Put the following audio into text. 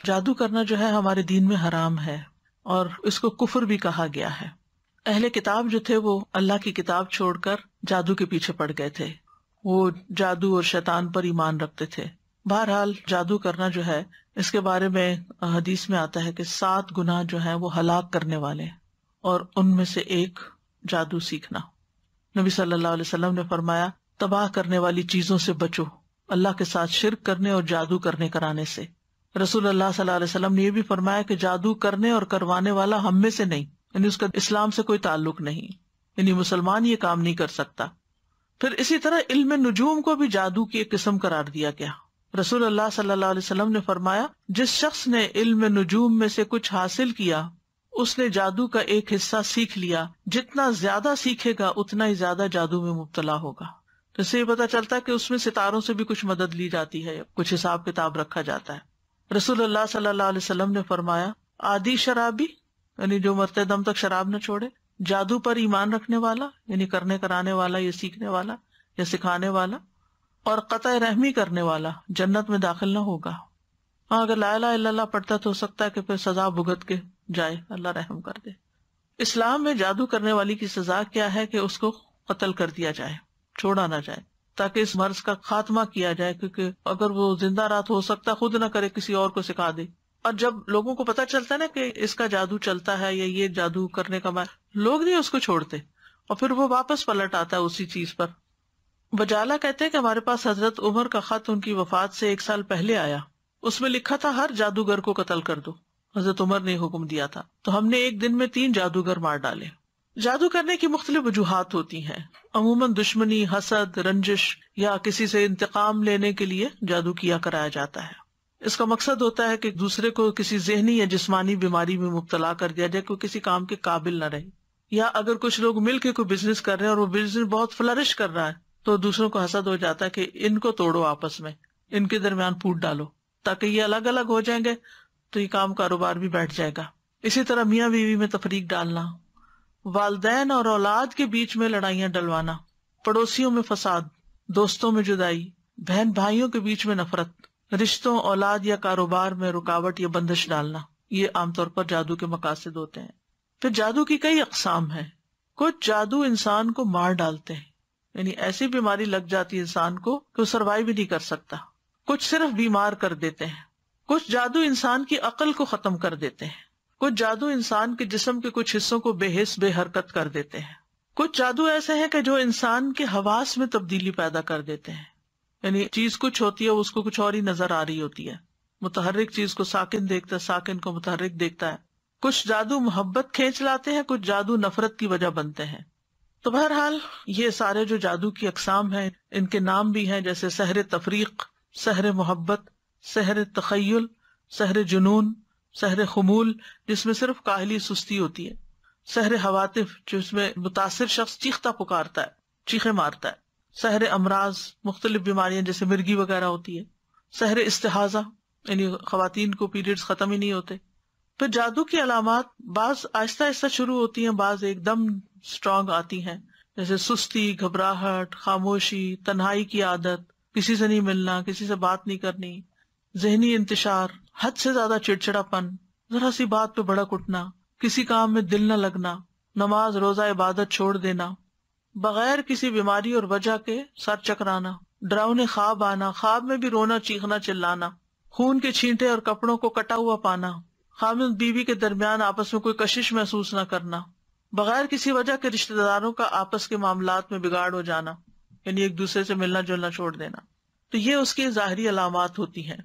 جادو کرنا جو ہے ہمارے دین میں حرام ہے اور اس کو کفر بھی کہا گیا ہے۔ اہل کتاب جو تھے وہ اللہ کی کتاب چھوڑ کر جادو کے پیچھے پڑ گئے تھے، وہ جادو اور شیطان پر ایمان رکھتے تھے۔ بہرحال جادو کرنا جو ہے اس کے بارے میں حدیث میں آتا ہے کہ 7 گناہ جو ہیں وہ ہلاک کرنے والے ہیں، اور ان میں سے ایک جادو سیکھنا۔ نبی صلی اللہ علیہ وسلم نے فرمایا تباہ کرنے والی چیزوں سے بچو، اللہ کے ساتھ شرک کرنے اور جادو کرنے کرانے سے۔ رسول اللہ صلی اللہ علیہ وسلم نے یہ بھی فرمایا کہ جادو کرنے اور کروانے والا ہم میں سے نہیں، یعنی اس کا اسلام سے کوئی تعلق نہیں، یعنی مسلمان یہ کام نہیں کر سکتا۔ پھر اسی طرح علم نجوم کو بھی جادو کی ایک قسم قرار دیا گیا۔ رسول اللہ صلی اللہ علیہ وسلم نے فرمایا جس شخص نے علم نجوم میں سے کچھ حاصل کیا اس نے جادو کا ایک حصہ سیکھ لیا، جتنا زیادہ سیکھے گا اتنا ہی زیادہ جادو میں مبتلا ہوگا۔ تو اس سے یہ پتا چلتا ہے کہ اس میں ستاروں سے بھی کچھ مدد لی جاتی ہے، کچھ حساب کتاب رکھا جاتا ہے۔ رسول اللہ صلی اللہ علیہ وسلم نے فرمایا عادی شرابی، یعنی جو مرتے دم تک شراب نہ چھوڑے، جادو پر ایمان رکھنے والا، یعنی کرنے کرانے والا یا سیکھنے والا یا سکھانے والا، اور قطع رحمی کرنے والا جنت میں داخل نہ ہوگا۔ ہاں اگر لا الہ الا اللہ پڑھتا تو ہو سکتا ہے کہ پھر سزا بھگت کے جائے، اللہ رحم کر دے۔ اسلام میں جادو کرنے والی کی سزا کیا ہے کہ اس کو قتل کر دیا جائے، چھوڑا نہ جائے، تاکہ اس مرض کا خاتمہ کیا جائے، کیونکہ اگر وہ زندہ رات ہو سکتا خود نہ کرے، کسی اور کو سکھا دے۔ اور جب لوگوں کو پتا چلتا ہے نا کہ اس کا جادو چلتا ہے یا یہ جادو کرنے کا لوگ نہیں اس کو چھوڑتے، اور پھر وہ واپس پلٹ آتا ہے اسی چیز پر۔ بجالہ کہتے ہیں کہ ہمارے پاس حضرت عمر کا خط ان کی وفات سے 1 سال پہلے آیا، اس میں لکھا تھا ہر جادوگر کو قتل کر دو۔ حضرت عمر نے حکم دیا تھا، تو ہم نے ایک دن میں 3 جادوگر مار ڈالے۔ جادو کرنے کی مختلف وجوہات ہوتی ہیں، عموماً دشمنی، حسد، رنجش یا کسی سے انتقام لینے کے لیے جادو کیا کرایا جاتا ہے۔ اس کا مقصد ہوتا ہے کہ دوسرے کو کسی ذہنی یا جسمانی بیماری میں مبتلا کر دیا جائے، کوئی کسی کام کے قابل نہ رہے۔ یا اگر کچھ لوگ مل کے کوئی بزنس کر رہے ہیں اور وہ بزنس بہت فلرش کر رہا ہے تو دوسروں کو حسد ہو جاتا ہے کہ ان کو توڑو، آپس میں ان کے درمیان پھوٹ ڈالو تاکہ یہ الگ الگ ہو جائیں گے تو یہ کام کاروبار بھی بیٹھ جائے گا۔ اسی طرح میاں بیوی میں تفریق ڈالنا، والدین اور اولاد کے بیچ میں لڑائیاں ڈلوانا، پڑوسیوں میں فساد، دوستوں میں جدائی، بہن بھائیوں کے بیچ میں نفرت، رشتوں، اولاد یا کاروبار میں رکاوٹ یا بندش ڈالنا، یہ عام طور پر جادو کے مقاصد ہوتے ہیں۔ پھر جادو کی کئی اقسام ہیں۔ کچھ جادو انسان کو مار ڈالتے ہیں، یعنی ایسی بیماری لگ جاتی ہے انسان کو کہ وہ سروائیو بھی نہیں کر سکتا۔ کچھ صرف بیمار کر دیتے ہیں۔ کچھ جادو انسان کی عقل کو ختم کر دیتے ہیں۔ کچھ جادو انسان کے جسم کے کچھ حصوں کو بے حس بے حرکت کر دیتے ہیں۔ کچھ جادو ایسے ہیں کہ جو انسان کے حواس میں تبدیلی پیدا کر دیتے ہیں، یعنی چیز کچھ ہوتی ہے اس کو کچھ اور ہی نظر آ رہی ہوتی ہے، متحرک چیز کو ساکن دیکھتا ہے، ساکن کو متحرک دیکھتا ہے۔ کچھ جادو محبت کھینچ لاتے ہیں، کچھ جادو نفرت کی وجہ بنتے ہیں۔ تو بہرحال یہ سارے جو جادو کی اقسام ہیں ان کے نام بھی ہیں، جیسے سحر تفریق، سحر محبت، سحر تخیل، سحر جنون، سحر خمول جس میں صرف کاہلی سستی ہوتی ہے، سحر حواتف جس میں متاثر شخص چیختا پکارتا ہے، چیخے مارتا ہے، سحر امراض مختلف بیماریاں جیسے مرگی وغیرہ ہوتی ہے، سحر استحاضہ یعنی خواتین کو پیریڈز ختم ہی نہیں ہوتے۔ پھر جادو کی علامات بعض آہستہ آہستہ شروع ہوتی ہیں، بعض ایک دم اسٹرانگ آتی ہیں، جیسے سستی، گھبراہٹ، خاموشی، تنہائی کی عادت، کسی سے نہیں ملنا، کسی سے بات نہیں کرنی، ذہنی انتشار، حد سے زیادہ چڑچڑا پن، ذرا سی بات پہ بھڑک اٹھنا، کسی کام میں دل نہ لگنا، نماز روزہ عبادت چھوڑ دینا، بغیر کسی بیماری اور وجہ کے سر چکرانا، ڈراؤنے خواب آنا، خواب میں بھی رونا، چیخنا، چلانا، خون کے چھینٹے اور کپڑوں کو کٹا ہوا پانا، خامد بیوی کے درمیان آپس میں کوئی کشش محسوس نہ کرنا، بغیر کسی وجہ کے رشتہ داروں کا آپس کے معاملات میں بگاڑ ہو جانا، یعنی ایک دوسرے سے ملنا جلنا چھوڑ دینا۔ تو یہ اس کی ظاہری علامات ہوتی ہیں۔